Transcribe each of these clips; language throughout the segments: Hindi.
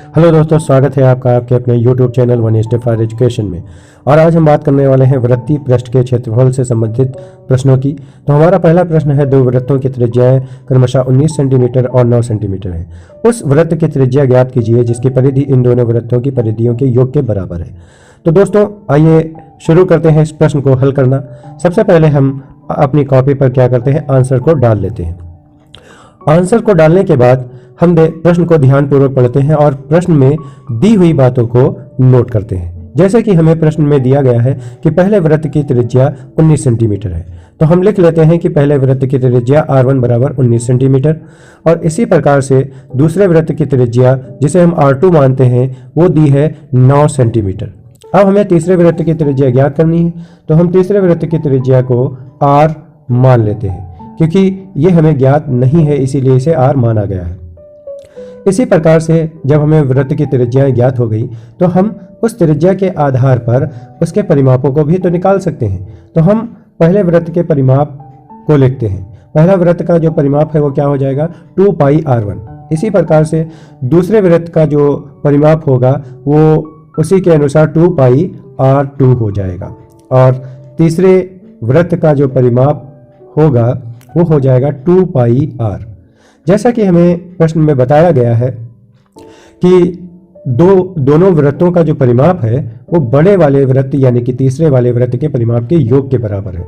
हेलो दोस्तों, स्वागत है आपका आपके अपने YouTube channel one step for education में। और आज हम बात करने वाले हैं वृत्तीय पृष्ठ के क्षेत्रफल से संबंधित प्रश्नों की। तो हमारा पहला प्रश्न है, दो वृत्तों की त्रिज्याएं क्रमशः 19 सेंटीमीटर और 9 सेंटीमीटर है। उस वृत्त की त्रिज्या ज्ञात कीजिए जिसकी परिधि इन दोनों वृत्तों की परिधियों के योग के बराबर है। तो दोस्तों आइए शुरू करते हैं इस प्रश्न को हल करना। सबसे पहले हम अपनी कॉपी पर क्या करते हैं, आंसर को डाल लेते हैं। आंसर को डालने के बाद हम प्रश्न को ध्यानपूर्वक पढ़ते हैं और प्रश्न में दी हुई बातों को नोट करते हैं। जैसे कि हमें प्रश्न में दिया गया है कि पहले वृत्त की त्रिज्या 19 सेंटीमीटर है, तो हम लिख लेते हैं कि पहले वृत्त की त्रिज्या R1 बराबर 19 सेंटीमीटर। और इसी प्रकार से दूसरे वृत्त की त्रिज्या जिसे हम R2 मानते हैं वो दी है 9 सेंटीमीटर। अब हमें तीसरे वृत्त की त्रिज्या ज्ञात करनी है, तो हम तीसरे वृत्त की त्रिज्या को R मान लेते हैं क्योंकि ये हमें ज्ञात नहीं है, इसीलिए इसे R माना गया है। इसी प्रकार से जब हमें वृत्त की त्रिज्याएं ज्ञात हो गई तो हम उस त्रिज्या के आधार पर उसके परिमापों को भी तो निकाल सकते हैं। तो हम पहले वृत्त के परिमाप को लिखते हैं। पहला वृत्त का जो परिमाप है वो क्या हो जाएगा, 2 पाई R1। इसी प्रकार से दूसरे वृत्त का जो परिमाप होगा वो उसी के अनुसार 2 पाई R2 हो जाएगा। और तीसरे वृत्त का जो परिमाप होगा वो हो जाएगा 2 पाई R। जैसा कि हमें प्रश्न में बताया गया है कि दोनों वृत्तों का जो परिमाप है वो बड़े वाले वृत्त यानी कि तीसरे वाले वृत्त के परिमाप के योग के बराबर है।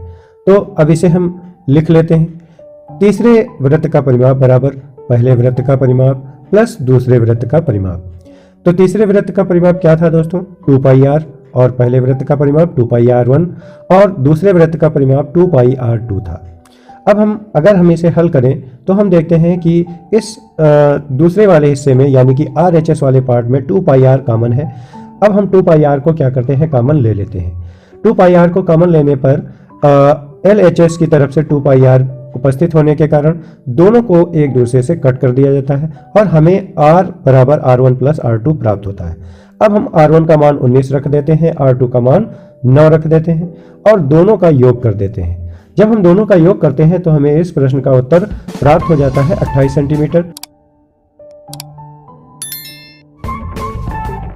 तो अब इसे हम लिख लेते हैं। तीसरे वृत्त का परिमाप बराबर पहले वृत्त का परिमाप प्लस दूसरे वृत्त का परिमाप। तो तीसरे वृत्त का परिमाप क्या था दोस्तों, 2 पाई R, और पहले वृत्त का परिमाप 2 पाई R1 और दूसरे वृत्त का परिमाप 2 पाई R2 था। अब अगर हम इसे हल करें तो हम देखते हैं कि इस दूसरे वाले हिस्से में यानी कि RHS वाले पार्ट में 2 पाई R कॉमन है। अब हम 2 पाई R को क्या करते हैं, कॉमन ले लेते हैं। 2 पाई R को कॉमन लेने पर LHS की तरफ से 2 पाई R उपस्थित होने के कारण दोनों को एक दूसरे से कट कर दिया जाता है और हमें R बराबर R1 प्लस R2 प्राप्त होता है। अब हम R1 का मान 19 रख देते हैं, R2 का मान 9 रख देते हैं और दोनों का योग कर देते हैं। जब हम दोनों का योग करते हैं तो हमें इस प्रश्न का उत्तर प्राप्त हो जाता है 28 सेंटीमीटर।